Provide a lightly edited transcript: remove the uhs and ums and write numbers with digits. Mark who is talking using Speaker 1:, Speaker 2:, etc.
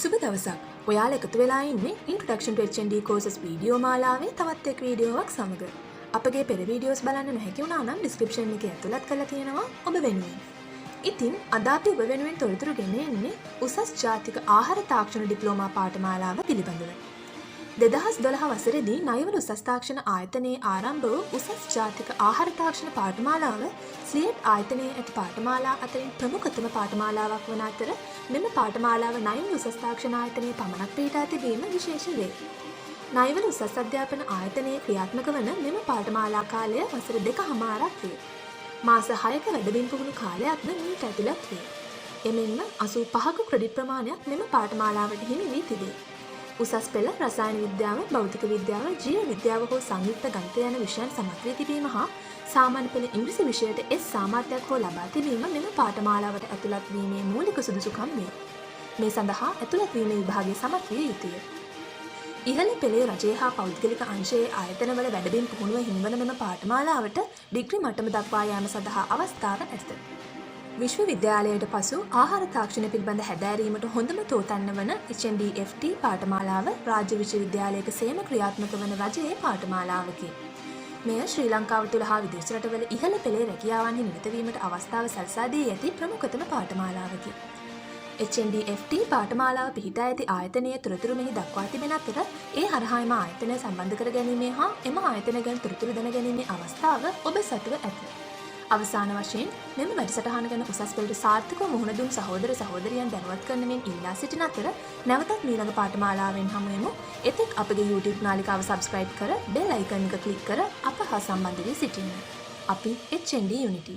Speaker 1: සුබ දවසක්. ඔයාලා එකතු වෙලා ඉන්නේ Introduction to HND Courses video මාලාවේ තවත් එක් වීඩියෝවක් සමග. අපගේ පෙර වීඩියෝස් බලන්න නොහැකි වුණා නම් description එකේ ඇතුළත් කරලා තියෙනවා ඔබ වෙනුවෙන්. ඉතින් අද අපි ඔබ වෙනුවෙන් තොරතුරු ගෙන එන්නේ උසස් ජාතික ආහාර තාක්ෂණ ඩිප්ලෝමා පාඨමාලාව පිළිබඳව. 2012 වසරේදී නයිවල උසස් තාක්ෂණ ආයතනයේ ආරම්භ වූ උසස් ජාතික ආහාර තාක්ෂණ පාඨමාලාව ස්ලියට් ආයතනයේ ඇති පාඨමාලා අතරින් ප්‍රමුඛතම පාඨමාලාවක් වන අතර මෙම පාඨමාලාව නයිවල උසස් තාක්ෂණ ආයතනයේ පමණක් පිහිටා තිබීම විශේෂ වේ. නයිවල උසස් අධ්‍යාපන ආයතනයේ ක්‍රියාත්මක වන මෙම පාඨමාලා කාලය වසර 2.5ක් වේ. මාස 6ක වැඩබිම් පුහුණු කාලයක්ද මීට ඇතුළත් වේ. එමෙන්ම 85ක ක්‍රෙඩිට් ප්‍රමාණයක් මෙම පාඨමාලාවට හිමි වී තිබේ. උසස් පෙළ රසායන විද්‍යාව, භෞතික විද්‍යාව, ජීව විද්‍යාව හෝ සංයුක්ත ගණිත යන විෂයන් සමත් වී තිබීම හා සාමාන්‍ය පෙළ ඉංග්‍රීසි විෂයට S සාමාර්ථයක් හෝ ලබා තිබීම මෙම පාඨමාලාවට ඇතුළත් වීමේ මූලික සුදුසුකම් වේ. මේ සඳහා ඇතුළත් වීමේ විභාගය සමත් විය යුතුය. ඉහළ පෙළේ රජය හා පෞද්ගලික අංශයේ ආයතනවල වැඩබිම් පුහුණුව හිමිවන මෙම පාඨමාලාවට ඩිග්‍රී මට්ටම දක්වා යාම සඳහා අවස්ථාව ඇත. විශ්වවිද්‍යාලයට පසු ආහාර තාක්ෂණ පිළිබඳ හැදෑරීමට හොඳම තෝතැන්න වන HNDFT පාඨමාලාව රාජ්‍ය විශ්වවිද්‍යාලයක සේම ක්‍රියාත්මක වන රජයේ පාඨමාලාවකි. මෙය ශ්‍රී ලංකාව තුළ හා විදේශ රටවල ඉහළ පෙළේ රැකියාවන්හි නිරත වීමට අවස්ථාව සලසා දී ඇති ප්‍රමුඛතම පාඨමාලාවකි. HNDFT පාඨමාලාව පිහිටා ඇති ආයතනයේ තොරතුරු මෙහි දක්වා තිබෙන අතර ඒ හරහා එම ආයතනය සම්බන්ධ කර ගැනීමේ හා එම ආයතන ගැන තොරතුරු දැන ගැනීමේ අවස්ථාව ඔබ සතුව ඇත. අවසාන වශයෙන් මෙම වැඩසටහන ගැන උසස් පෙළට සාර්ථකව මුහුණ දුන් සහෝදර සහෝදරියන් දැනුවත් කරන මෙන් ඉල්ලා සිටින අතර නැවතත් ඊළඟ පාඨමාලාවෙන් හමු වෙමු. එතෙක් අපගේ YouTube නාලිකාව subscribe කර bell icon එක click කර අප හා සම්බන්ධ වී සිටින්න. අපි HND Unity